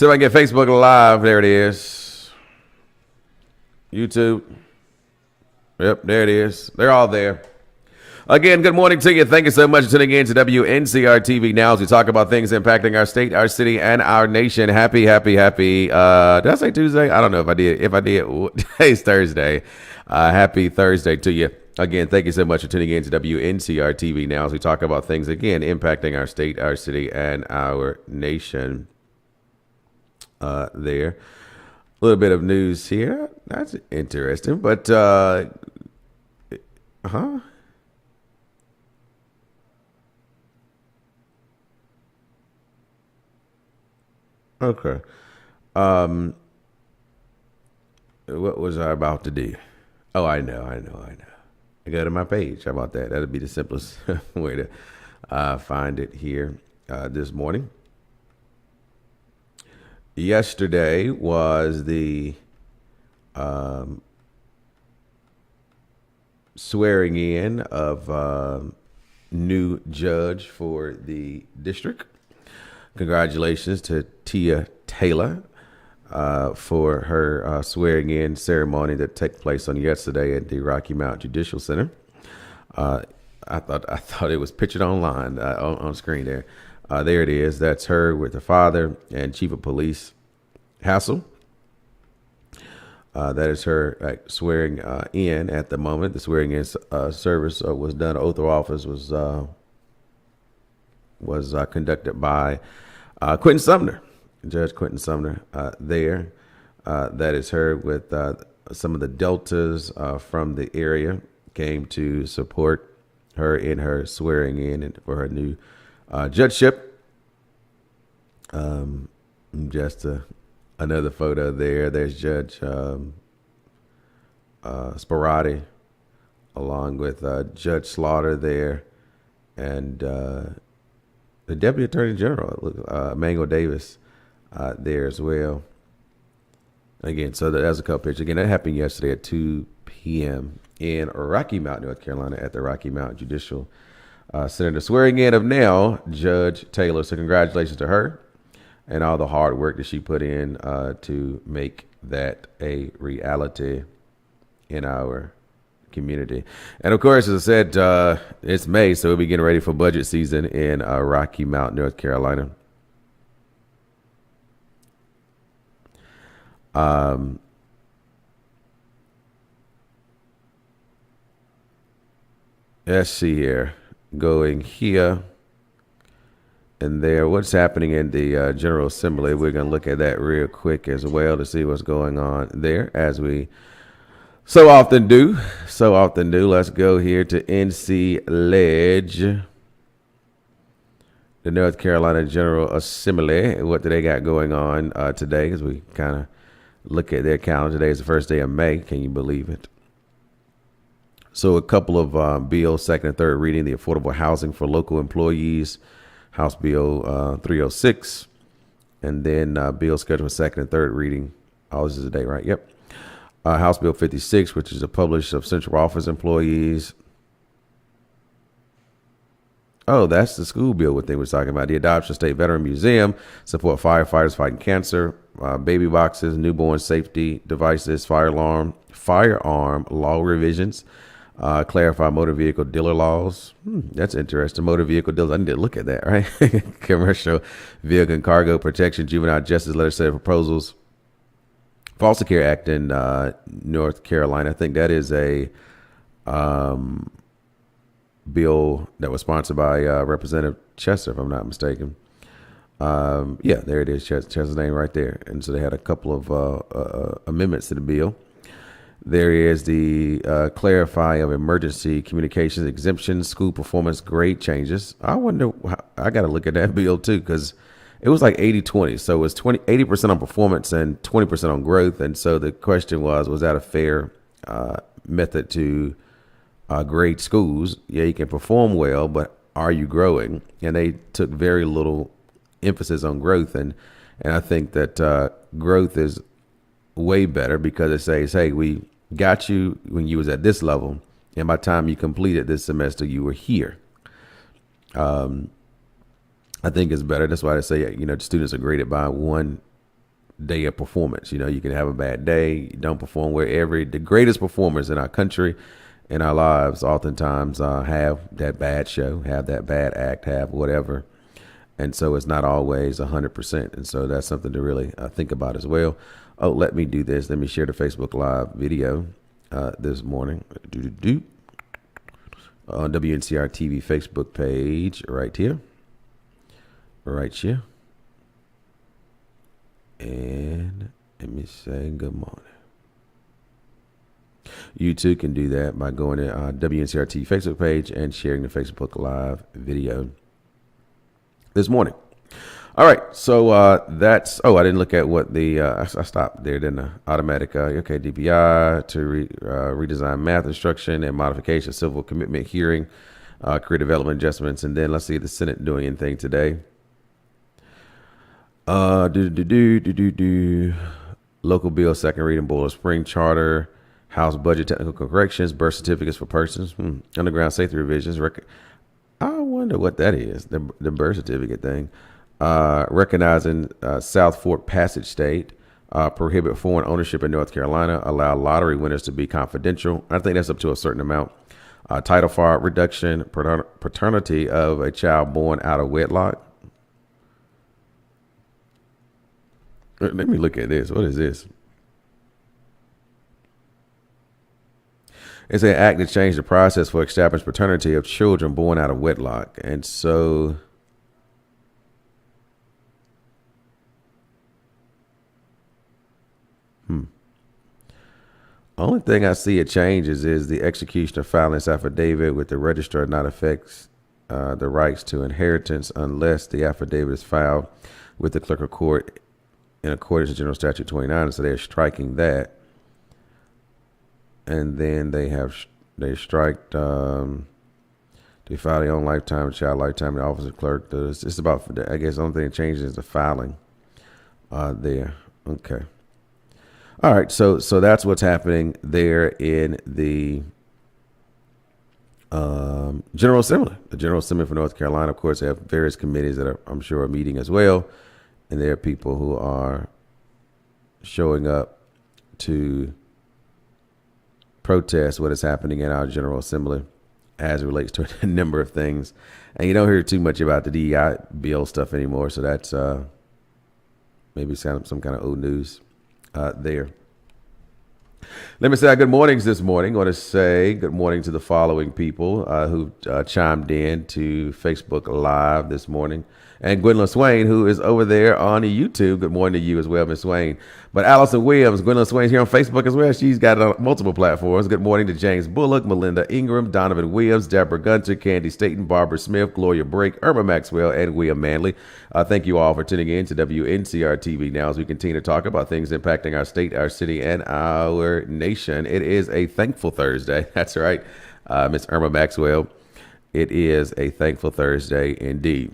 See if I can get Facebook Live. There it is. YouTube. Yep, there it is. They're all there. Again, good morning to you. Thank you so much for tuning in to Wncr-Tv Now as we talk about things impacting our state, our city, and our nation. Happy. Did I say Tuesday? I don't know if I did. If I did, today's Thursday. Happy Thursday to you. Again, thank you so much for tuning in to Wncr-Tv Now as we talk about things, again, impacting our state, our city, and our nation. There. A little bit of news here. That's interesting, but, Okay. What was I about to do? Oh, I know. I go to my page. How about that? That'll be the simplest way to find it here this morning. Yesterday was the swearing in of new judge for the district. Congratulations to Tia Taylor for her swearing in ceremony that took place on yesterday at the Rocky Mount Judicial Center. I thought it was pictured online on screen there. There it is. That's her with the father and chief of police, Hassel. That is her swearing in at the moment. The swearing in service was done. Oath of office was conducted by Quentin Sumner, Judge Quentin Sumner. There, that is her with some of the deltas from the area came to support her in her swearing in and for her new judgeship. Just another photo there. There's Judge Sparati, along with Judge Slaughter there, and the Deputy Attorney General, Mango Davis, there as well. Again, so that's a couple pictures. Again, that happened yesterday at 2 p.m. in Rocky Mount, North Carolina, at the Rocky Mount Judicial Center. The swearing in of now Judge Taylor. So congratulations to her and all the hard work that she put in to make that a reality in our community. And of course, as I said, it's May, so we'll be getting ready for budget season in Rocky Mount, North Carolina. Let's see here. Going here and there. What's happening in the General Assembly? We're going to look at that real quick as well to see what's going on there, as we so often do. Let's go here to NC Ledge, the North Carolina General Assembly. What do they got going on today? Because we kind of look at their calendar. Today is the first day of May. Can you believe it? So a couple of bills, second and third reading, the Affordable Housing for Local Employees, House Bill 306, and then bill scheduled for second and third reading. Oh, this is the day, right? Yep. House Bill 56, which is a publish of central office employees. Oh, that's the school bill, what they were talking about. The Adoption State Veteran Museum, support firefighters fighting cancer, baby boxes, newborn safety devices, firearm law revisions, clarify motor vehicle dealer laws. That's interesting. Motor vehicle dealers. I need to look at that, right? Commercial vehicle and cargo protection, juvenile justice legislative proposals. Foster Care Act in North Carolina. I think that is a bill that was sponsored by Representative Chester, if I'm not mistaken. Yeah, there it is, Chester's name right there. And so they had a couple of amendments to the bill. There is the clarify of emergency communications exemptions, school performance grade changes. I wonder, I got to look at that bill too, because it was like 80-20. So it was 80% on performance and 20% on growth. And so the question was that a fair method to grade schools? Yeah, you can perform well, but are you growing? And they took very little emphasis on growth. And I think that growth is way better, because it says, hey, we got you when you was at this level, and by the time you completed this semester, you were here. I think it's better. That's why they say, the students are graded by one day of performance. You can have a bad day, you don't perform, where the greatest performers in our country, in our lives, oftentimes have that bad show, have that bad act, have whatever. And so it's not always 100%. And so that's something to really think about as well. Oh, let me do this. Let me share the Facebook Live video this morning. On WNCR-TV Facebook page right here. Right here. And let me say good morning. You too can do that by going to WNCR-TV Facebook page and sharing the Facebook Live video this morning. All right, so I didn't look at what I stopped there, didn't I? Automatic, DPI to redesign math instruction and modification, civil commitment hearing, career development adjustments, and then let's see the Senate doing anything today. Local bill, second reading, Boiler Spring Charter, House budget technical corrections, birth certificates for persons, underground safety revisions. I wonder what that is, the birth certificate thing. Recognizing South Fork Passage State, prohibit foreign ownership in North Carolina, allow lottery winners to be confidential. I think that's up to a certain amount. Title fraud reduction, paternity of a child born out of wedlock. Let me look at this. What is this? It's an act to change the process for established paternity of children born out of wedlock. And so only thing I see it changes is the execution of filing this affidavit with the registrar not affects the rights to inheritance unless the affidavit is filed with the clerk of court in accordance with General Statute 29. So they're striking that. And then they striked, they file their own lifetime, child lifetime, the office of clerk. It's about, I guess the only thing that changes is the filing there. Okay. All right. So that's what's happening there in the General Assembly. The General Assembly for North Carolina, of course, they have various committees that I'm sure are meeting as well. And there are people who are showing up to protest what is happening in our General Assembly as it relates to a number of things. And you don't hear too much about the DEI bill stuff anymore. So that's maybe some kind of old news there. Let me say good mornings this morning. I want to say good morning to the following people who chimed in to Facebook Live this morning. And Gwendolyn Swain, who is over there on the YouTube. Good morning to you as well, Miss Swain. But Allison Williams, Gwendolyn Swain's here on Facebook as well. She's got multiple platforms. Good morning to James Bullock, Melinda Ingram, Donovan Williams, Deborah Gunter, Candy Staten, Barbara Smith, Gloria Brake, Irma Maxwell, and William Manley. Thank you all for tuning in to WNCR-TV Now as we continue to talk about things impacting our state, our city, and our nation. It is a thankful Thursday. That's right, Miss Irma Maxwell. It is a thankful Thursday indeed.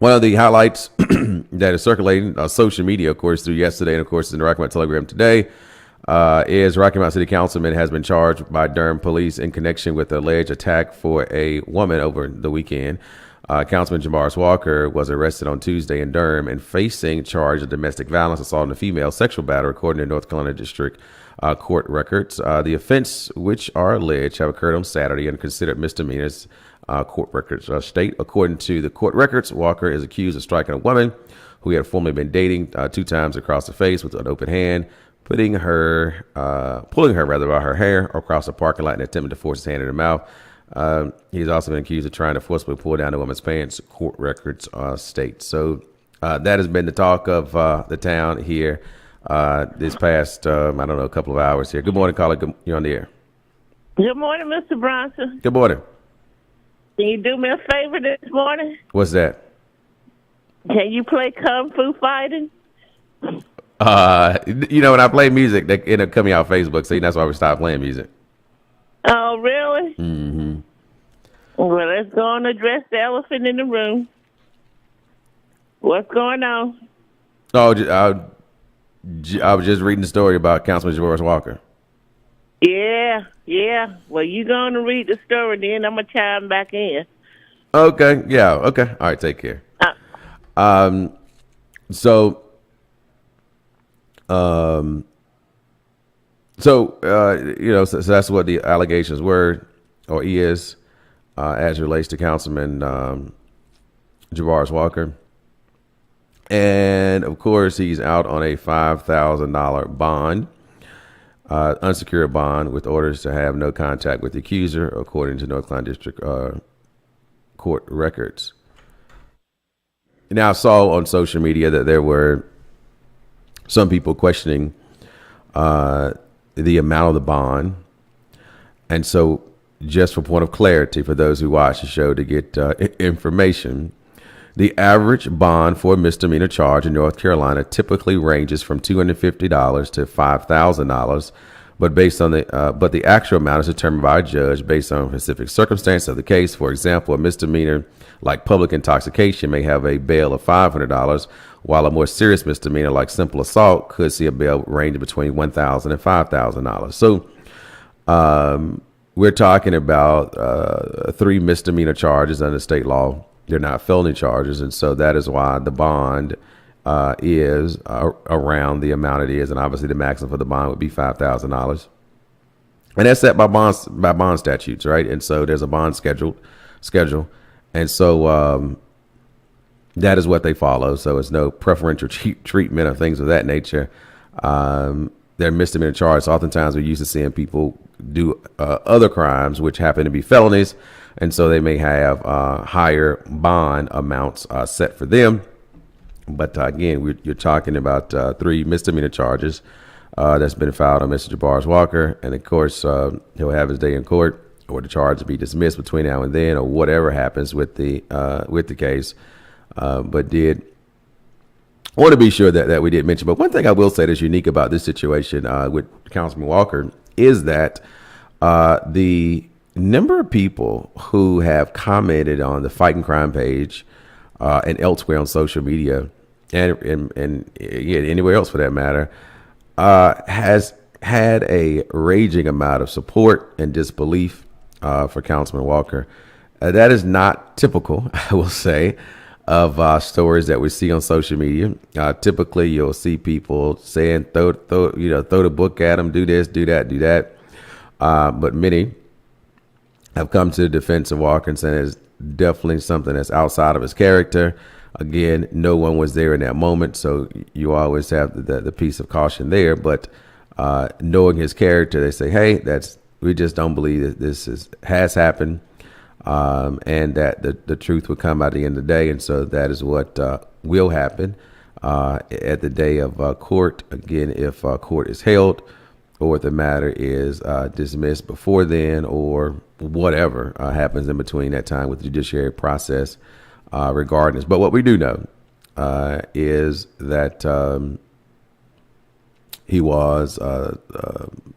One of the highlights that is circulating on social media, of course, through yesterday and, of course, in the Rocky Mount Telegram today, is Rocky Mount City Councilman has been charged by Durham police in connection with the alleged attack for a woman over the weekend. Councilman Jamaris Walker was arrested on Tuesday in Durham and facing charge of domestic violence, assault on a female, sexual battery, according to North Carolina District Court records. The offense, which are alleged, have occurred on Saturday and considered misdemeanors. Court records state. According to the court records, Walker is accused of striking a woman who he had formerly been dating 2 times across the face with an open hand, pulling her by her hair across the parking lot and attempting to force his hand in her mouth. He's also been accused of trying to forcibly pull down the woman's pants, court records state. So that has been the talk of the town here this past, a couple of hours here. Good morning, caller. You're on the air. Good morning, Mr. Bronson. Good morning. Can you do me a favor this morning? What's that? Can you play Kung Fu Fighting? When I play music, they end up coming out Facebook, so that's why we stopped playing music. Oh, really? Mm-hmm. Well, let's go and address the elephant in the room. What's going on? Oh, I was just reading the story about Councilman Jamaris Walker. Yeah. Well, you going to read the story, then I'm going to chime back in. Okay, yeah, okay. All right, take care. So So that's what the allegations were or is as it relates to Councilman Javaris Walker. And of course, he's out on a $5,000 bond, unsecured bond, with orders to have no contact with the accuser, according to North Carolina District Court records. Now, I saw on social media that there were some people questioning the amount of the bond. And so, just for point of clarity, for those who watch the show to get information, the average bond for a misdemeanor charge in North Carolina typically ranges from $250 to $5,000, but the actual amount is determined by a judge based on specific circumstances of the case. For example, a misdemeanor like public intoxication may have a bail of $500, while a more serious misdemeanor like simple assault could see a bail ranging between $1,000 and $5,000. So we're talking about 3 misdemeanor charges under state law. They're not felony charges, and so that is why the bond is around the amount it is, and obviously the maximum for the bond would be $5,000, and that's set by bond statutes, right? And so there's a bond schedule, and so that is what they follow. So it's no preferential treatment or things of that nature. They're misdemeanor charges. Oftentimes we're used to seeing people do other crimes which happen to be felonies, and so they may have higher bond amounts set for them. But again, you're talking about 3 misdemeanor charges that's been filed on Mr. Javaris Walker, and of course he'll have his day in court, or the charge will be dismissed between now and then, or whatever happens with the case. But did want to be sure that we did mention. But one thing I will say that's unique about this situation with Councilman Walker is that the number of people who have commented on the Fighting Crime page and elsewhere on social media, and anywhere else for that matter, has had a raging amount of support and disbelief for Councilman Walker. That is not typical, I will say, of stories that we see on social media. Typically, you'll see people saying, throw the book at him, do this, do that. But many have come to the defense of Walker and said it's definitely something that's outside of his character. Again, no one was there in that moment, so you always have the piece of caution there. But knowing his character, they say, hey, we just don't believe that this has happened, and that the truth will come out at the end of the day. And so that is what will happen at the day of court. Again, if court is held, or if the matter is dismissed before then, or whatever happens in between that time with the judiciary process, regardless. But what we do know is that he was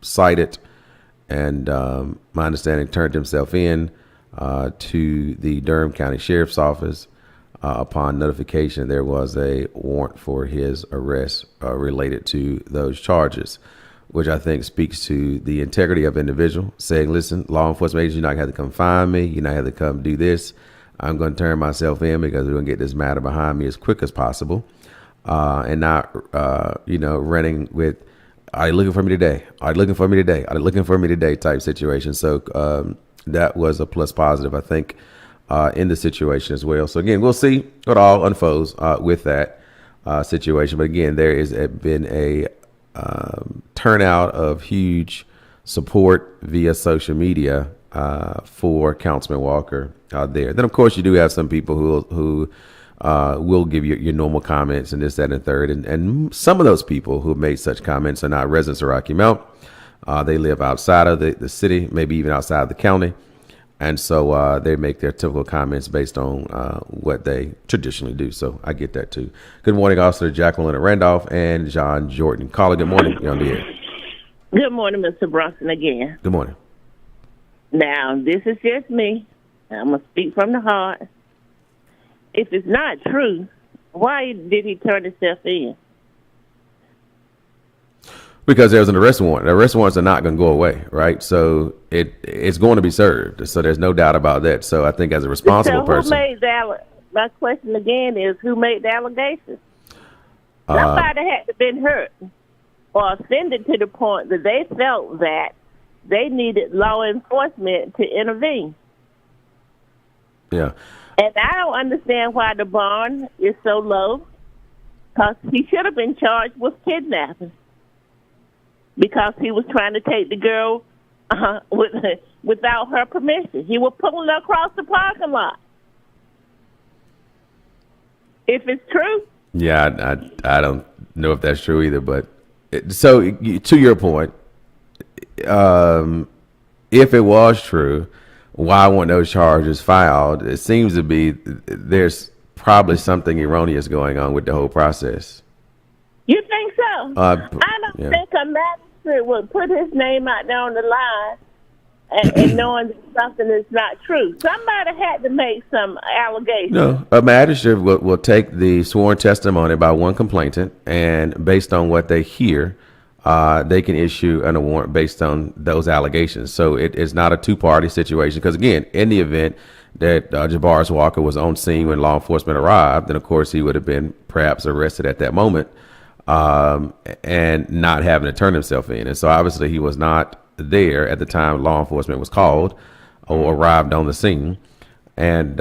cited, and my understanding, turned himself in to the Durham County Sheriff's Office upon notification there was a warrant for his arrest related to those charges, which I think speaks to the integrity of individual, saying, listen, law enforcement agents, you're not going to have to come find me. You're not going to have to come do this. I'm going to turn myself in because we're going to get this matter behind me as quick as possible, and not, running with, are you looking for me today? Are you looking for me today? Are you looking for me today type situation. So that was a plus positive, I think, in the situation as well. So again, we'll see what all unfolds with that situation. But again, there has been a turnout of huge support via social media for Councilman Walker there. Then, of course, you do have some people who will give you your normal comments and this, that, and the third. And some of those people who have made such comments are not residents of Rocky Mount. They live outside of the city, maybe even outside of the county. And so they make their typical comments based on what they traditionally do. So I get that, too. Good morning, Officer Jacqueline Randolph and John Jordan. Caller, good morning. You're on the air. Good morning, Mr. Bronson, again. Good morning. Now, this is just me. I'm going to speak from the heart. If it's not true, why did he turn himself in? Because there's an arrest warrant. The arrest warrants are not going to go away, right? So it's going to be served. So there's no doubt about that. So I think as a responsible person. My question again is, who made the allegations? Somebody had to been hurt. or offended to the point that they felt that they needed law enforcement to intervene. Yeah. And I don't understand why the bond is so low, because he should have been charged with kidnapping because he was trying to take the girl without her permission. He was pulling her across the parking lot. If it's true. Yeah, I don't know if that's true either. But to your point, if it was true, why weren't those charges filed? It seems to be there's probably something erroneous going on with the whole process. You think so? I don't think a magistrate would put his name out there on the line and knowing that something is not true. Somebody had to make some allegations. No, a magistrate will take the sworn testimony by one complainant, and based on what they hear, they can issue a warrant based on those allegations. So it is not a two-party situation. Because again, in the event that Jabarius Walker was on scene when law enforcement arrived, then of course he would have been perhaps arrested at that moment, and not having to turn himself in. And so obviously he was not there at the time law enforcement was called or arrived on the scene. And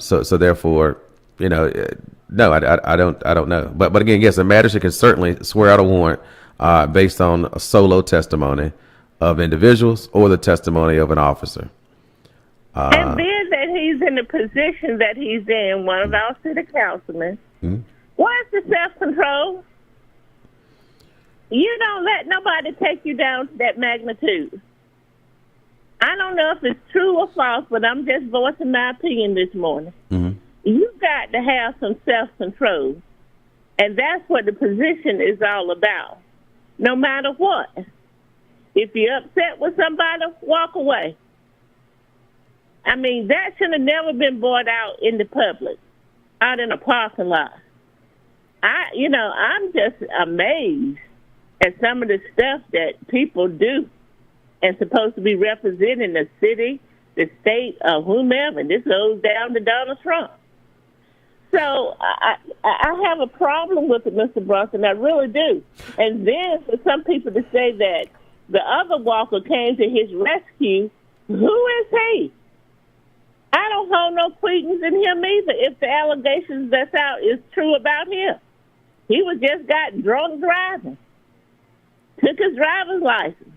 so therefore, no, I don't know. But again, yes, a magistrate can certainly swear out a warrant based on a solo testimony of individuals or the testimony of an officer. And being that he's in the position that he's in, one of our city councilmen, where's the self-control? You don't let nobody take you down to that magnitude. I don't know if it's true or false, but I'm just voicing my opinion this morning. Mm-hmm. You've got to have some self-control. And that's what the position is all about. No matter what. If you're upset with somebody, walk away. I mean, that should have never been brought out in the public, out in a parking lot. I'm just amazed at some of the stuff that people do and supposed to be representing the city, the state, or whomever. And this goes down to Donald Trump. So I have a problem with it, Mr. Brunson. I really do. And then for some people to say that the other Walker came to his rescue, who is he? I don't hold no credence in him either if the allegations that's out is true about him. He was just got drunk driving. Took his driver's license.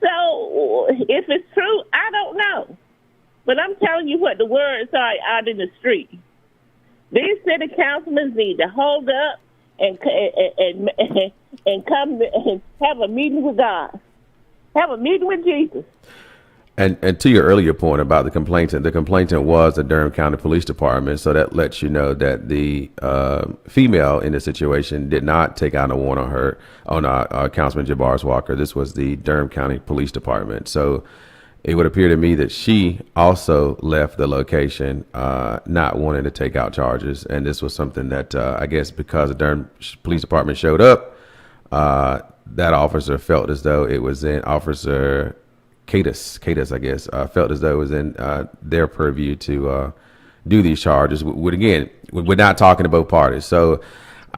So if it's true, I don't know. But I'm telling you what the words are out in the street. These city councilmen need to hold up and come and have a meeting with God. Have a meeting with Jesus. And to your earlier point about the complainant was the Durham County Police Department, so that lets you know that the female in the situation did not take out a warrant on Councilman Jabarius Walker. This was the Durham County Police Department. So it would appear to me that she also left the location not wanting to take out charges, and this was something that I guess because the Durham Police Department showed up, that officer felt as though it was in Officer Cadis, I guess, felt as though it was in their purview to do these charges. We're not talking to both parties. So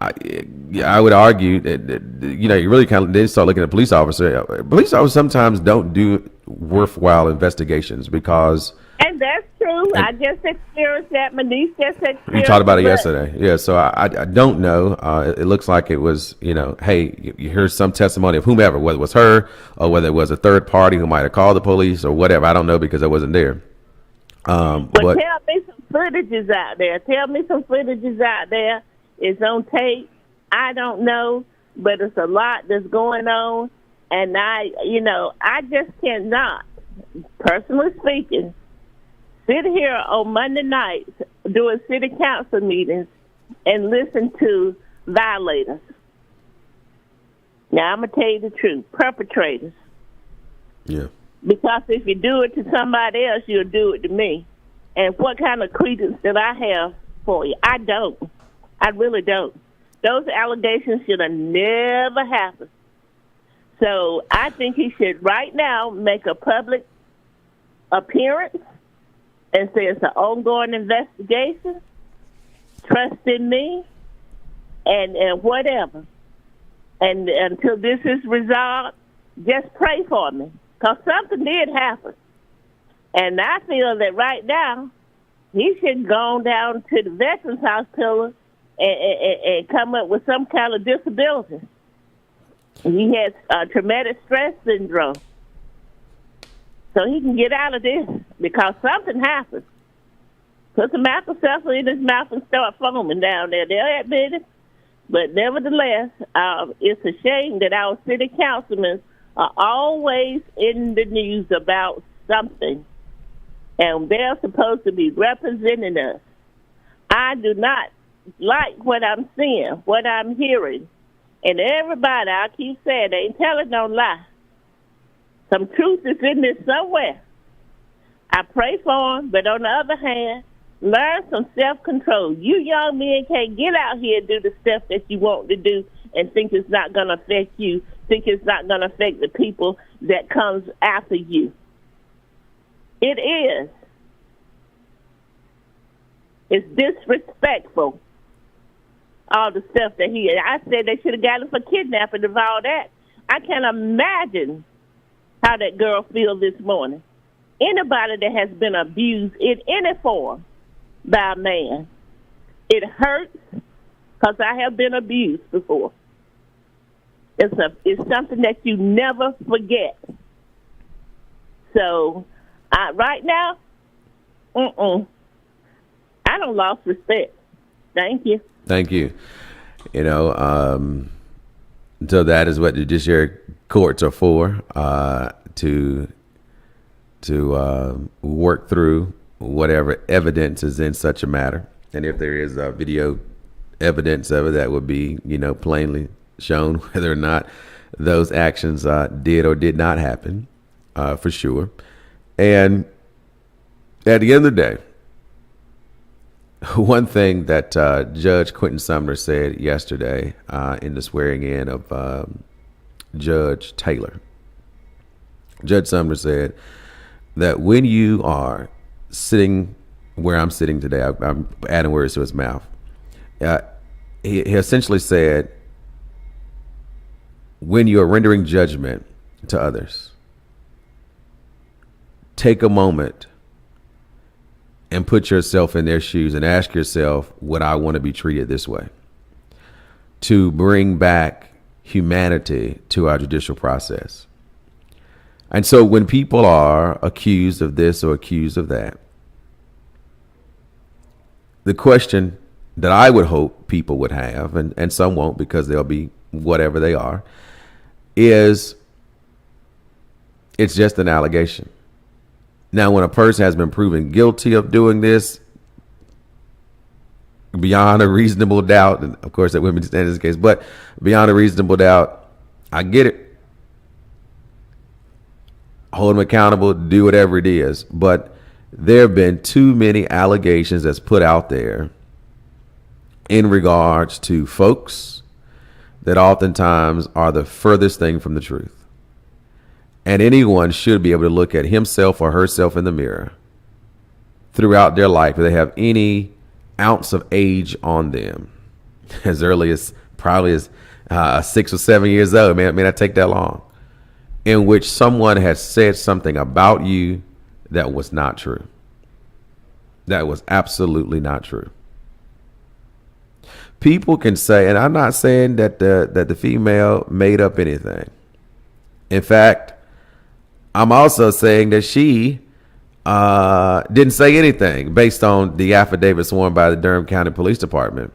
I would argue that, you really kind of then start looking at police officers. Police officers sometimes don't do worthwhile investigations because. And that's true. I just experienced that. My niece just experienced. You talked about it yesterday. Yeah. So I don't know. It looks like it was, hey, you hear some testimony of whomever, whether it was her or whether it was a third party who might have called the police or whatever. I don't know because I wasn't there. But tell me some footages out there. It's on tape. I don't know, but it's a lot that's going on. And I just cannot, personally speaking, sit here on Monday nights doing city council meetings and listen to violators. Now, I'm going to tell you the truth. Perpetrators. Yeah. Because if you do it to somebody else, you'll do it to me. And what kind of credence did I have for you? I don't. I really don't. Those allegations should have never happened. So I think he should right now make a public appearance and say it's an ongoing investigation. Trust in me and whatever. And until this is resolved, just pray for me, because something did happen. And I feel that right now, he should go down to the Veterans Hospital and come up with some kind of disability. He has traumatic stress syndrome. So he can get out of this, because something happened. Put some Alka-Seltzer in his mouth and start foaming down there. They'll admit it. But nevertheless, it's a shame that our city councilmen are always in the news about something. And they're supposed to be representing us. I do not like what I'm seeing, what I'm hearing. And everybody, I keep saying, they ain't telling no lie. Some truth is in this somewhere. I pray for them, but on the other hand, learn some self-control. You young men can't get out here and do the stuff that you want to do and think it's not going to affect you, think it's not going to affect the people that comes after you. It is. It's disrespectful, all the stuff that I said they should have got him for kidnapping and all that. I can't imagine how that girl feels this morning. Anybody that has been abused in any form by a man, it hurts, because I have been abused before. It's something that you never forget. So, right now, I don't lost respect. Thank you. Thank you. You know, so that is what the judiciary courts are for, to work through whatever evidence is in such a matter. And if there is video evidence of it, that would be, plainly shown whether or not those actions did or did not happen, for sure. And at the end of the day, one thing that Judge Quentin Sumner said yesterday in the swearing in of Judge Taylor, Judge Sumner said that when you are sitting where I'm sitting today, I'm adding words to his mouth. He essentially said, when you are rendering judgment to others, take a moment and put yourself in their shoes and ask yourself, would I want to be treated this way? To bring back humanity to our judicial process. And so when people are accused of this or accused of that, the question that I would hope people would have, and some won't because they'll be whatever they are, is it's just an allegation. Now, when a person has been proven guilty of doing this beyond a reasonable doubt, and of course that wouldn't stand in this case, but beyond a reasonable doubt, I get it. Hold them accountable, do whatever it is. But there have been too many allegations that's put out there in regards to folks that oftentimes are the furthest thing from the truth. And anyone should be able to look at himself or herself in the mirror throughout their life if they have any ounce of age on them, as early as probably as 6 or 7 years old. It may not take that long, in which someone has said something about you that was not true. That was absolutely not true. People can say, and I'm not saying that the female made up anything. In fact, I'm also saying that she didn't say anything based on the affidavit sworn by the Durham County Police Department,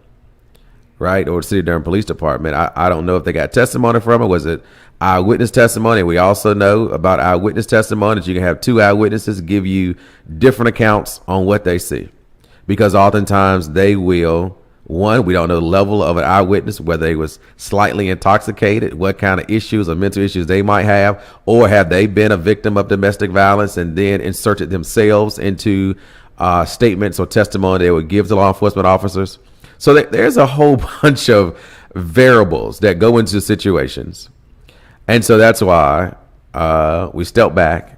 right? Or the City of Durham Police Department. I don't know if they got testimony from it. Was it eyewitness testimony? We also know about eyewitness testimony that you can have two eyewitnesses give you different accounts on what they see, because oftentimes they will. One, we don't know the level of an eyewitness, whether they was slightly intoxicated, what kind of issues or mental issues they might have, or have they been a victim of domestic violence and then inserted themselves into statements or testimony they would give to law enforcement officers. So there's a whole bunch of variables that go into situations. And so that's why we step back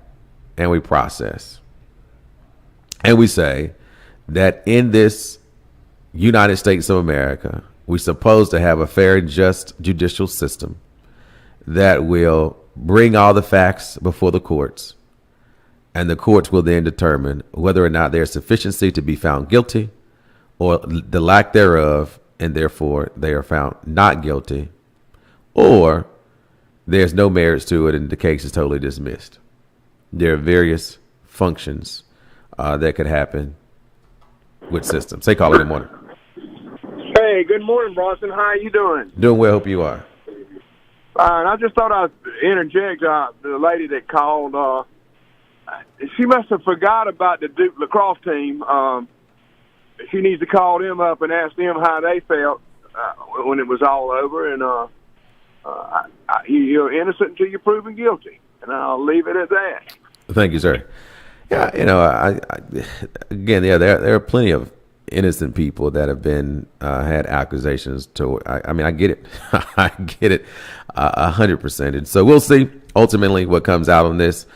and we process. And we say that in this United States of America, We're supposed to have a fair and just judicial system that will bring all the facts before the courts, and the courts will then determine whether or not there's sufficiency to be found guilty or the lack thereof, and therefore they are found not guilty, or there's no merits to it and the case is totally dismissed. There are various functions that could happen with systems. Say, caller, good morning. Hey, good morning, Bronson. How are you doing? Doing well, hope you are. And I just thought I'd interject the lady that called. She must have forgot about the Duke lacrosse team. She needs to call them up and ask them how they felt when it was all over. And you're innocent until you're proven guilty. And I'll leave it at that. Thank you, sir. Yeah, there are plenty of innocent people that have been had accusations to. I mean, I get it. I get it 100%. And so we'll see ultimately what comes out on this.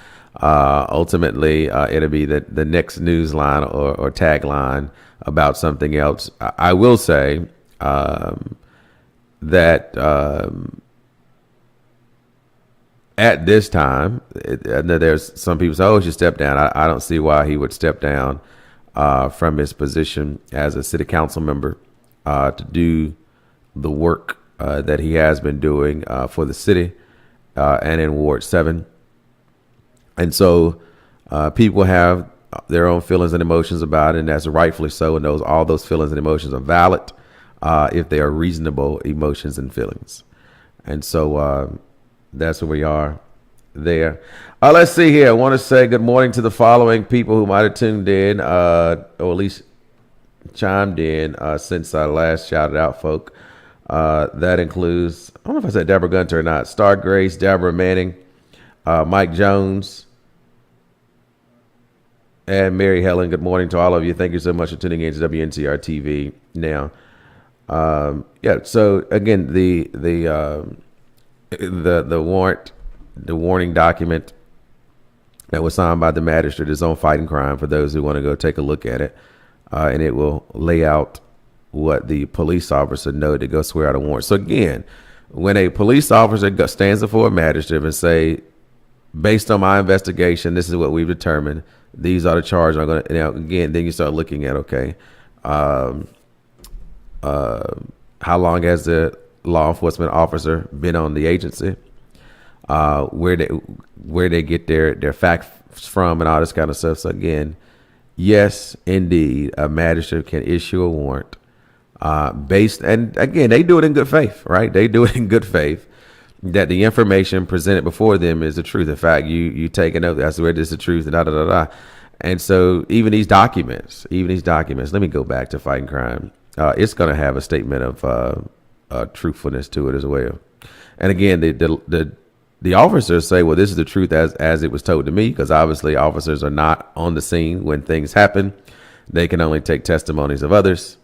Ultimately, it'll be the next news line or tagline about something else. I will say that at this time, there's some people say, "Oh, he should step down." I don't see why he would step down from his position as a city council member to do the work that he has been doing for the city and in Ward 7. And so people have their own feelings and emotions about it, and that's rightfully so. And all those feelings and emotions are valid if they are reasonable emotions and feelings. And so that's where we are there. Let's see here. I want to say good morning to the following people who might have tuned in or at least chimed in since I last shouted out folk. That includes, I don't know if I said Deborah Gunter or not, Star Grace, Deborah Manning, Mike Jones, and Mary Helen. Good morning to all of you. Thank you so much for tuning in to Wncr-Tv Now. So again, the warning document that was signed by the magistrate is on Fighting Crime for those who want to go take a look at it. And it will lay out what the police officer know to go swear out a warrant. So again, when a police officer stands before a magistrate and say, based on my investigation, this is what we've determined, these are the charges I'm going to, now again, then you start looking at, okay, how long has the law enforcement officer been on the agency? Where they get their facts from and all this kind of stuff. So again, yes, indeed, a magistrate can issue a warrant based, and again, they do it in good faith, right? They do it in good faith that the information presented before them is the truth. In fact, you take a note, that's where this is the truth, and da da da da. And so even these documents, let me go back to Fighting Crime. It's going to have a statement of truthfulness to it as well. And again, the officers say, well, this is the truth as it was told to me, because obviously officers are not on the scene when things happen. They can only take testimonies of others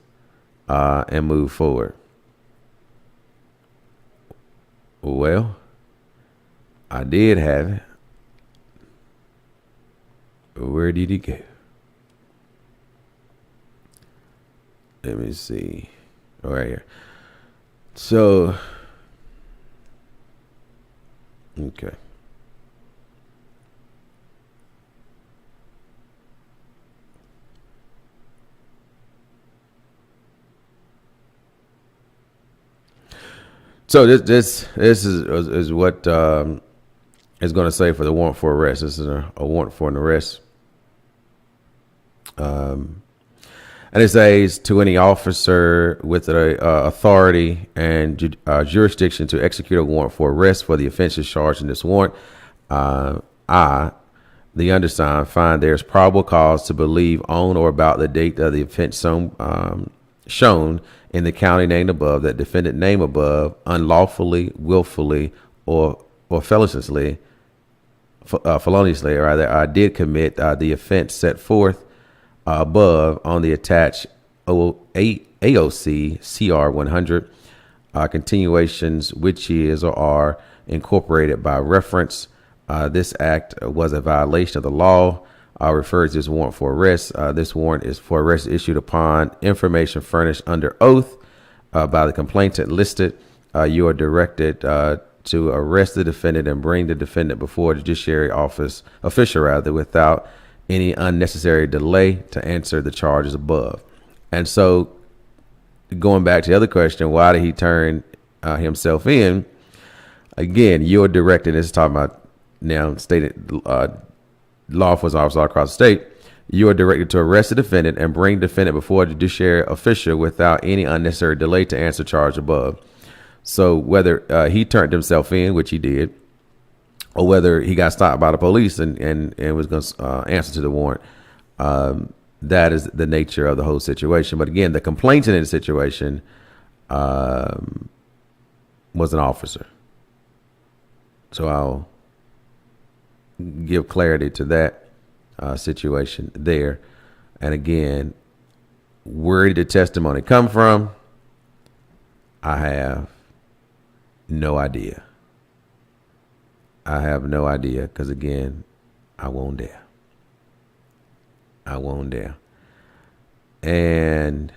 and move forward. Well, I did have it. Where did he go? Let me see. Right here. So, okay. So this is what is going to say for the warrant for arrest. This is a warrant for an arrest. And it says to any officer with the authority and jurisdiction to execute a warrant for arrest for the offenses charged in this warrant, I, the undersigned, find there's probable cause to believe on or about the date of the offense shown in the county named above, that defendant name above, unlawfully, willfully, or feloniously, rather, did commit the offense set forth above on the attached AOC CR 100 continuations, which is or are incorporated by reference. This act was a violation of the law. Refers to this warrant for arrest. This warrant is for arrest issued upon information furnished under oath by the complainant listed, you are directed to arrest the defendant and bring the defendant before the judiciary official without any unnecessary delay to answer the charges above. And so, going back to the other question, why did he turn himself in? Again, you're directed, this is talking about now stated law enforcement officers all across the state, you are directed to arrest the defendant and bring the defendant before the judiciary official without any unnecessary delay to answer charge above. So whether he turned himself in, which he did, or whether he got stopped by the police and was going to answer to the warrant, that is the nature of the whole situation. But again, the complainant in the situation was an officer. So I'll give clarity to that situation there. And again, where did the testimony come from? I have no idea. I have no idea because, again, I won't dare. I won't dare. And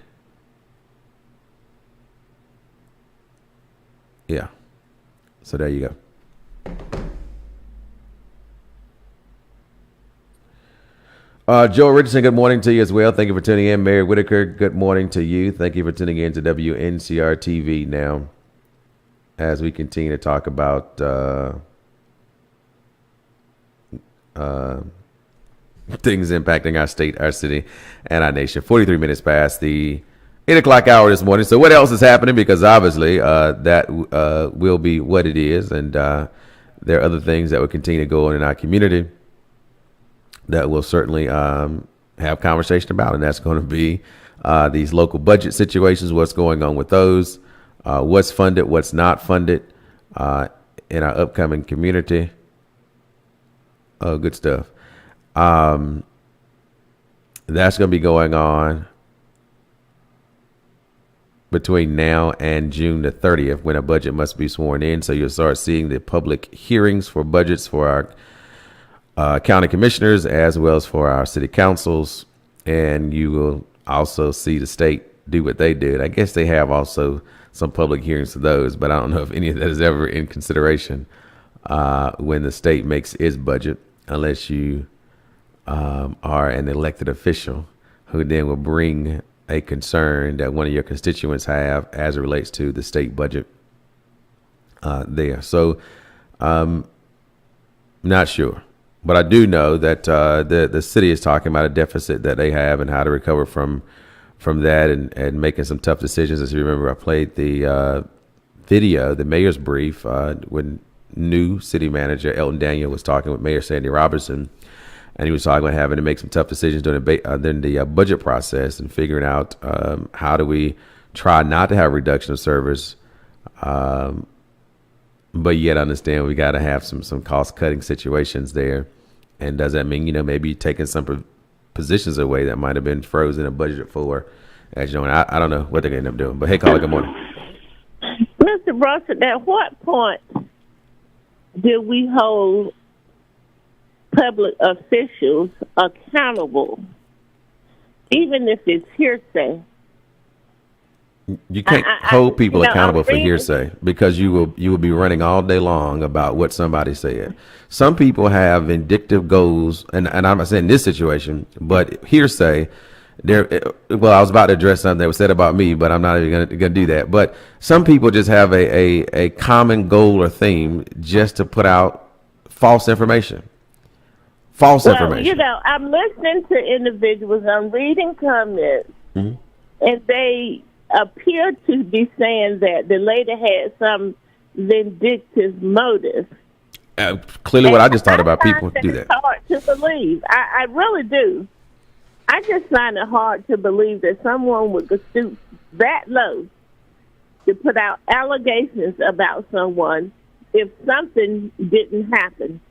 yeah, so there you go. Joe Richardson, good morning to you as well. Thank you for tuning in. Mary Whitaker, good morning to you. Thank you for tuning in to Wncr-Tv Now as we continue to talk about things impacting our state, our city, and our nation. 43 minutes past the 8 o'clock hour this morning. So what else is happening? Because obviously that will be what it is. And there are other things that will continue to go on in our community that we'll certainly have conversation about. And that's going to be these local budget situations, what's going on with those, what's funded, what's not funded in our upcoming community. Oh, good stuff. That's going to be going on between now and June the 30th, when a budget must be sworn in. So you'll start seeing the public hearings for budgets for our county commissioners as well as for our city councils. And you will also see the state do what they did. I guess they have also some public hearings for those, but I don't know if any of that is ever in consideration when the state makes its budget, unless you are an elected official who then will bring a concern that one of your constituents have as it relates to the state budget there. So not sure. But I do know that the city is talking about a deficit that they have and how to recover from that and making some tough decisions. As you remember, I played the video, the mayor's brief, when new city manager Elton Daniel was talking with Mayor Sandy Robertson. And he was talking about having to make some tough decisions during the budget process and figuring out how do we try not to have a reduction of service, but yet understand we got to have some cost cutting situations there. And does that mean, maybe taking some positions away that might have been frozen and budgeted for? As you know, I don't know what they're going to end up doing. But hey, caller, good morning. Mr. Bronson, at what point do we hold public officials accountable, even if it's hearsay? You can't hold people accountable for hearsay, because you will be running all day long about what somebody said. Some people have vindictive goals, and I'm not saying this situation, but hearsay. Well, I was about to address something that was said about me, but I'm not even going to do that. But some people just have a common goal or theme just to put out false information. Information. I'm listening to individuals, I'm reading comments, and they appear to be saying that the lady had some vindictive motive. Clearly, what I just thought about people do that. It's hard to believe. I really do. I just find it hard to believe that someone would stoop that low to put out allegations about someone if something didn't happen.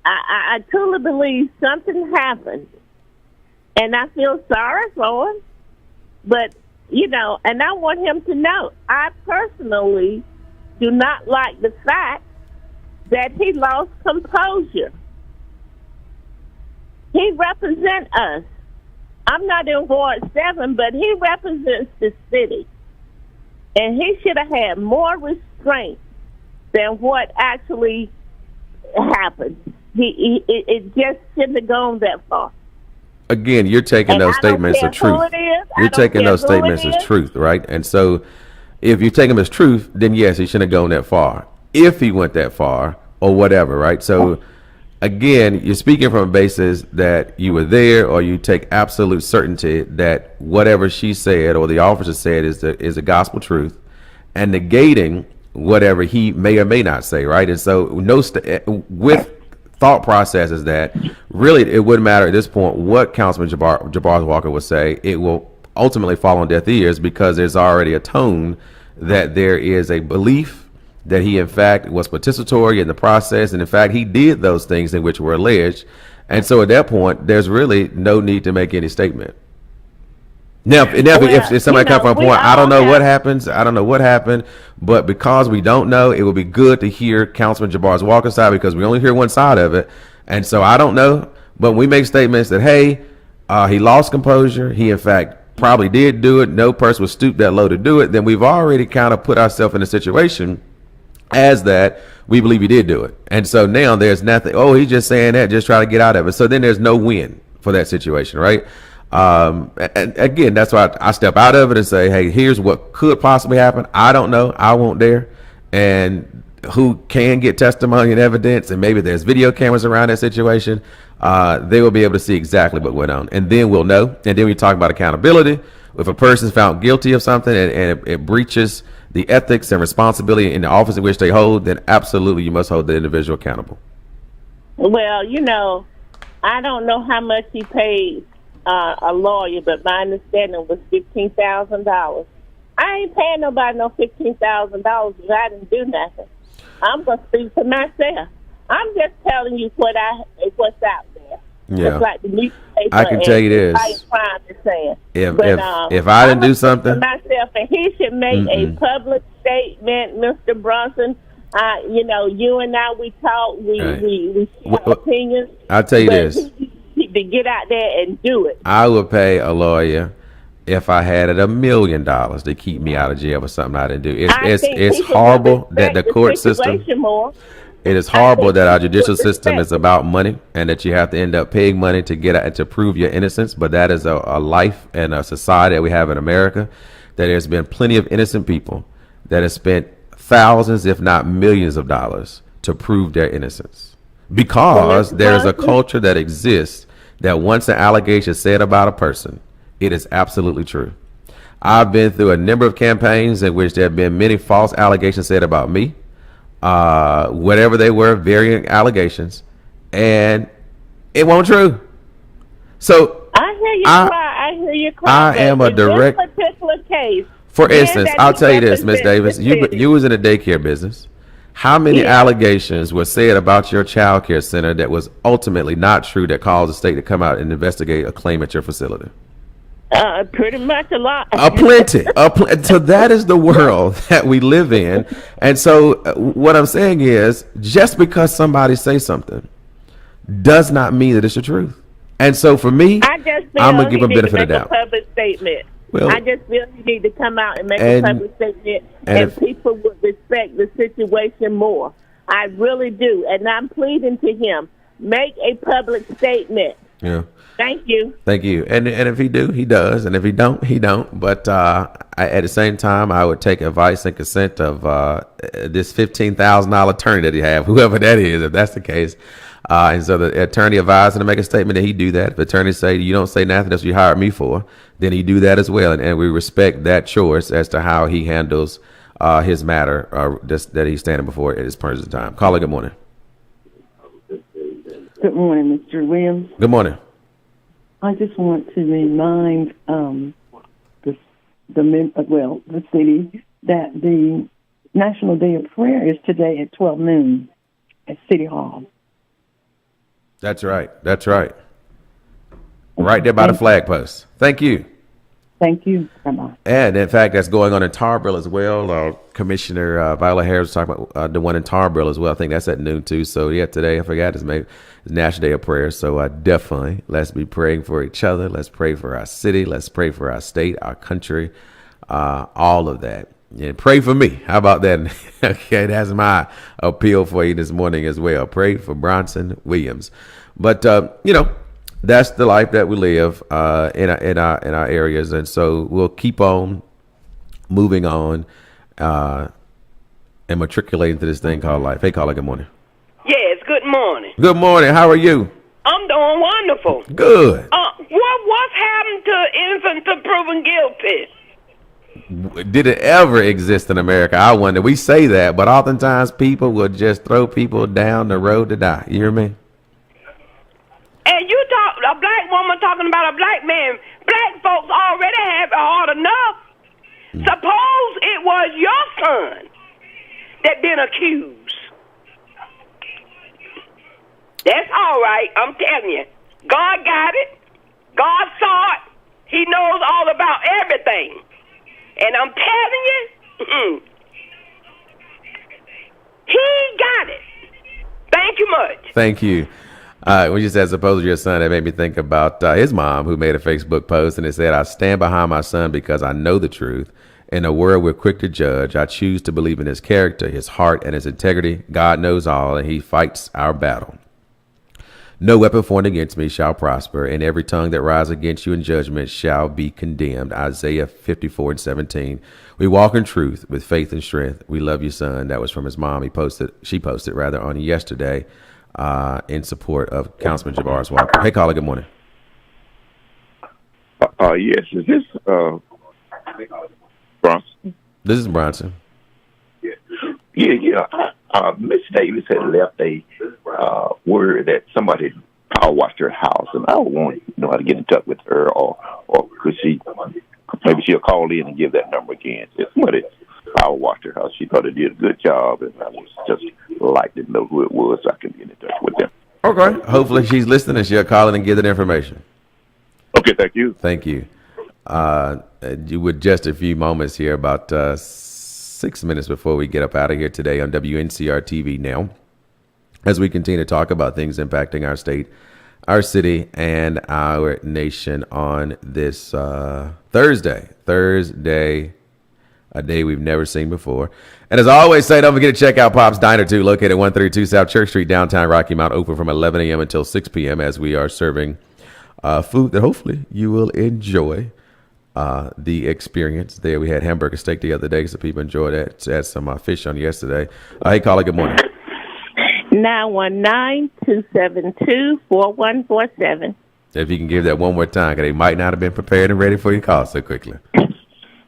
I truly believe something happened, and I feel sorry for him. But, and I want him to know, I personally do not like the fact that he lost composure. He represents us. I'm not in Ward 7, but he represents the city. And he should have had more restraint than what actually happened. It just shouldn't have gone that far. Again, you're taking those statements as truth. You're taking those statements as truth, right? And so if you take them as truth, then yes, he shouldn't have gone that far. If he went that far or whatever, right? So again, you're speaking from a basis that you were there, or you take absolute certainty that whatever she said or the officer said is the gospel truth, and negating whatever he may or may not say, right? And so with thought processes that really it wouldn't matter at this point what Councilman Jabbar Walker would say. It will ultimately fall on deaf ears because there's already a tone that there is a belief that he in fact was participatory in the process, and in fact he did those things in which were alleged. And so at that point there's really no need to make any statement. Now, if somebody comes from a point, I don't know what happens. I don't know what happened, but because we don't know, it would be good to hear Councilman Jabbar Walker's side, because we only hear one side of it. And so I don't know, but we make statements that, hey, he lost composure. He, in fact, probably did do it. No person would stoop that low to do it. Then we've already kind of put ourselves in a situation as that we believe he did do it. And so now there's nothing. Oh, he's just saying that, just try to get out of it. So then there's no win for that situation, right? And again, that's why I step out of it and say, hey, here's what could possibly happen. I don't know. I won't dare. And who can get testimony and evidence, and maybe there's video cameras around that situation, they will be able to see exactly what went on. And then we'll know. And then we talk about accountability. If a person's found guilty of something and it breaches the ethics and responsibility in the office in which they hold, then absolutely you must hold the individual accountable. Well, I don't know how much he paid a lawyer, but my understanding was $15,000. I ain't paying nobody no $15,000 because I didn't do nothing. I'm gonna speak for myself. I'm just telling you what's out there. Yeah, it's like the newspaper. I can tell you this: if I didn't do something, for myself, and he should make a public statement, Mr. Brunson. You and I, we talk, we share opinions. I'll tell you this. To get out there and do it. I would pay a lawyer if I had it $1 million to keep me out of jail for something I didn't do. It's horrible that the court system. It is horrible that our judicial system is about money, and that you have to end up paying money to get out, to prove your innocence. But that is a life and a society that we have in America. That there's been plenty of innocent people that have spent thousands, if not millions of dollars to prove their innocence, because there is a culture that exists that once an allegation is said about a person, it is absolutely true. I've been through a number of campaigns in which there have been many false allegations said about me, whatever they were, varying allegations, and it wasn't true. So I hear you cry. I am a direct. In this particular case, for instance, I'll tell you this, Ms. Davis, you was in the daycare business. How many allegations were said about your child care center that was ultimately not true, that caused the state to come out and investigate a claim at your facility? Pretty much a lot. Plenty. So that is the world that we live in. And so what I'm saying is, just because somebody says something does not mean that it's the truth. And so for me, I'm going to give them benefit of the doubt. Public statement. Well, I just feel you need to come out and make a public statement, and people would respect the situation more. I really do. And I'm pleading to him, make a public statement. Yeah. Thank you. Thank you. And if he do, he does. And if he don't, he don't. But at the same time, I would take advice and consent of this $15,000 attorney that he have, whoever that is, if that's the case. And so the attorney advised him to make a statement that he do that. If the attorney say, you don't say nothing, that's what you hired me for, then he do that as well. And we respect that choice as to how he handles his matter that he's standing before at his present time. Caller, good morning. Good morning, Mr. Williams. Good morning. I just want to remind the city that the National Day of Prayer is today at 12 noon at City Hall. That's right. That's right. Right there by the flag post. Thank you. Thank you. Bye-bye. And in fact, that's going on in Tarboro as well. Commissioner Viola Harris was talking about the one in Tarboro as well. I think that's at noon too. So yeah, today, I forgot, it's National Day of Prayer. So definitely let's be praying for each other. Let's pray for our city. Let's pray for our state, our country, all of that. Yeah, pray for me. How about that? Okay, that's my appeal for you this morning as well. Pray for Bronson Williams. But that's the life that we live in our areas, and so we'll keep on moving on and matriculating to this thing called life. Hey, caller, good morning. Yes, good morning. Good morning. How are you? I'm doing wonderful. Good. What's happened to innocent to proven guilty? Did it ever exist in America? I wonder. We say that, but oftentimes people will just throw people down the road to die. You hear me? And you talk a black woman talking about a black man. Black folks already have it hard enough. Suppose it was your son that been accused. That's all right. I'm telling you. God got it. God saw it. He knows all about everything. And I'm telling you, he got it. Thank you much. Thank you. When you said, suppose your son, that made me think about his mom, who made a Facebook post, and it said, I stand behind my son because I know the truth. In a world we're quick to judge, I choose to believe in his character, his heart, and his integrity. God knows all, and he fights our battle. No weapon formed against me shall prosper, and every tongue that rises against you in judgment shall be condemned. Isaiah 54:17. We walk in truth with faith and strength. We love you, son. That was from his mom. She posted on yesterday in support of Councilman Javaris Walker. Hey, caller, good morning. Yes, is this Bronson? This is Bronson. Yeah. Miss Davis had left a word that somebody power washed her house, and I want to know how to get in touch with her, or could maybe she'll call in and give that number again. If somebody power washed her house, she thought it did a good job, and I would just like to know who it was so I can get in touch with them. Okay. Hopefully she's listening and she'll call in and give that information. Okay, thank you. Thank you. With just a few moments here, about 6 minutes before we get up out of here today on Wncr-Tv Now, as we continue to talk about things impacting our state, our city, and our nation on this Thursday, a day we've never seen before. And as I always say, don't forget to check out Pop's Diner, too, located at 132 South Church Street, downtown Rocky Mount, open from 11 a.m. until 6 p.m. as we are serving food that hopefully you will enjoy. The experience there. We had hamburger steak the other day, so people enjoyed that. Had some fish on yesterday. Hey, caller, good morning. 919-272-4147. If you can give that one more time, because they might not have been prepared and ready for your call so quickly.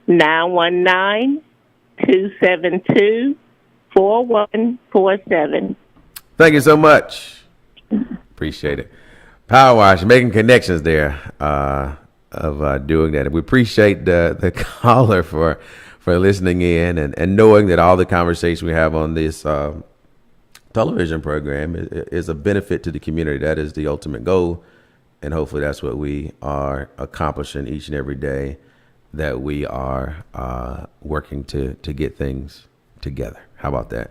919-272-4147. Thank you so much. Appreciate it. Power Wash, making connections there. Of doing that. And we appreciate the caller for listening in and knowing that all the conversation we have on this television program is a benefit to the community. That is the ultimate goal. And hopefully that's what we are accomplishing each and every day, that we are working to get things together. How about that?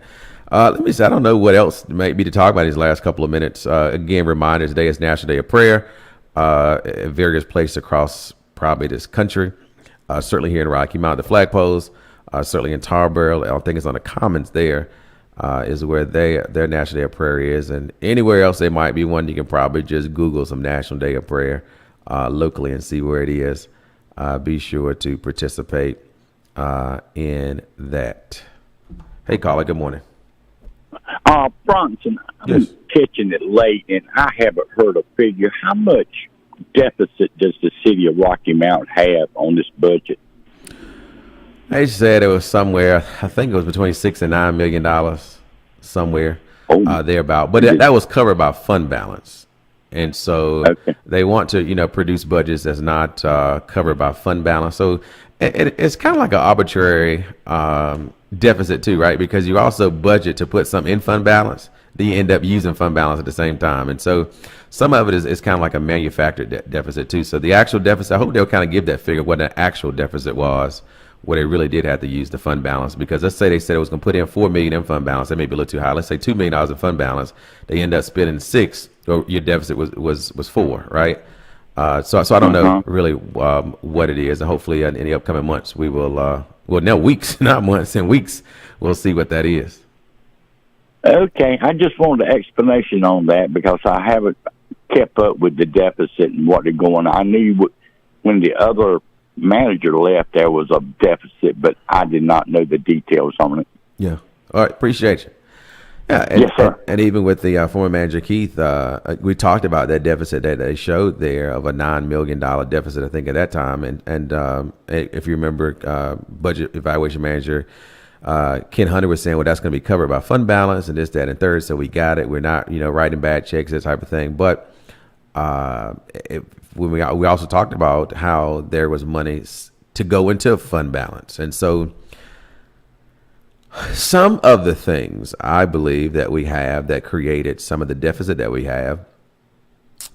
Let me see. I don't know what else might be to talk about these last couple of minutes. Again, reminder, today is National Day of Prayer. At various places across probably this country, certainly here in Rocky Mount, the flagpoles, certainly in Tarboro. I think it's on the Commons there, is where their National Day of Prayer is. And anywhere else there might be one, you can probably just Google some National Day of Prayer locally and see where it is. Be sure to participate in that. Hey, caller, good morning. Bronson, Yes. I'm catching it late, and I haven't heard a figure. How much deficit does the city of Rocky Mount have on this budget? They said it was somewhere, I think it was between $6 and $9 million, somewhere thereabout. But that was covered by fund balance. And so they want to, produce budgets that's not covered by fund balance. So it's kind of like an arbitrary deficit too, right? Because you also budget to put something in fund balance, then you end up using fund balance at the same time. And so some of it is kind of like a manufactured deficit too. So the actual deficit, I hope they'll kind of give that figure what an actual deficit was, where they really did have to use the fund balance. Because let's say they said it was going to put in $4 million in fund balance. That may be a little too high. Let's say $2 million in fund balance. They end up spending $6, or your deficit was $4, right? So I don't know really what it is, and hopefully in the upcoming months we will well, no, weeks, not months, and weeks. We'll see what that is. Okay, I just wanted an explanation on that because I haven't kept up with the deficit and what they're going on. I knew when the other manager left there was a deficit, but I did not know the details on it. Yeah. All right. Appreciate you. Yeah. And, yes, sir. And even with the former manager, Keith, we talked about that deficit that they showed there of a $9 million deficit, I think, at that time. And if you remember, budget evaluation manager Ken Hunter was saying, well, that's going to be covered by fund balance and this, that, and third. So we got it. We're not, writing bad checks, that type of thing. But when we also talked about how there was money to go into fund balance. And so some of the things I believe that we have that created some of the deficit that we have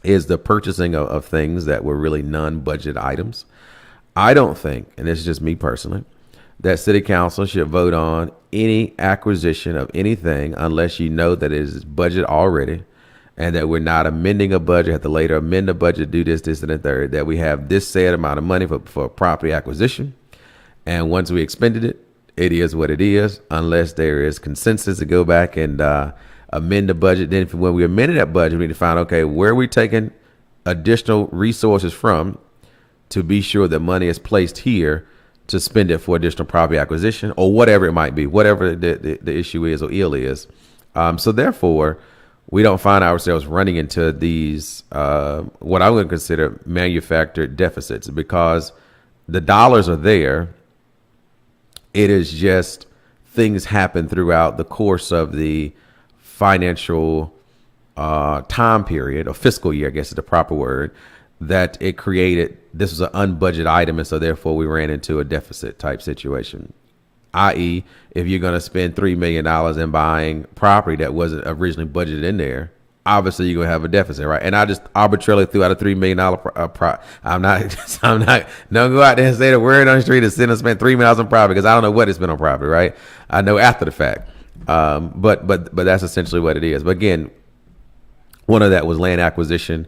is the purchasing of things that were really non-budget items. I don't think, and this is just me personally, that city council should vote on any acquisition of anything unless you know that it is budget already and that we're not amending a budget, have to later amend the budget, do this, and the third, that we have this set amount of money for property acquisition. And once we expended it, it is what it is, unless there is consensus to go back and amend the budget. Then when we amended that budget, we need to find, okay, where are we taking additional resources from to be sure that money is placed here to spend it for additional property acquisition or whatever it might be, whatever the issue is or ill is. So therefore, we don't find ourselves running into these, what I would consider manufactured deficits, because the dollars are there. It is just things happen throughout the course of the financial time period, or fiscal year, I guess is the proper word, that it created. This was an unbudgeted item, and so therefore we ran into a deficit type situation. I.e., if you're going to spend $3 million in buying property that wasn't originally budgeted in there, obviously you're going to have a deficit, right? And I just arbitrarily threw out a $3 million I'm not don't go out there and say the word on the street and sit and spend $3 million on property, because I don't know what it's been on property, right? I know after the fact. But that's essentially what it is. But again, one of that was land acquisition.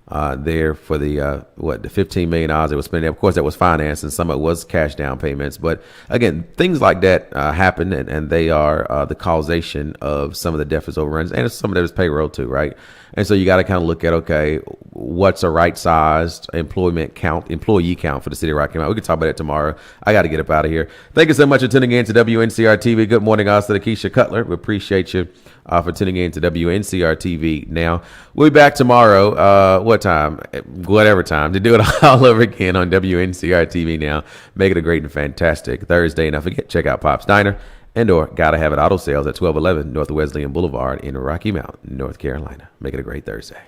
There for the $15 million it was spending. Of course, that was financed, and some of it was cash down payments. But again, things like that happen, and they are the causation of some of the deficit overruns, and some of that is payroll too, right? And so you got to kind of look at, okay, what's a right sized employee count for the city of Rocky Mount. We can talk about it tomorrow. I got to get up out of here. Thank you so much for tuning in to WNCR-TV. Good morning, Austin, Keisha Cutler. We appreciate you for tuning in to WNCR-TV. Now, we'll be back tomorrow. What time? Whatever time, to do it all over again on WNCR-TV Now. Make it a great and fantastic Thursday. And don't forget, check out Pop's Diner and/or Gotta Have It Auto Sales at 1211 North Wesleyan Boulevard in Rocky Mount, North Carolina. Make it a great Thursday.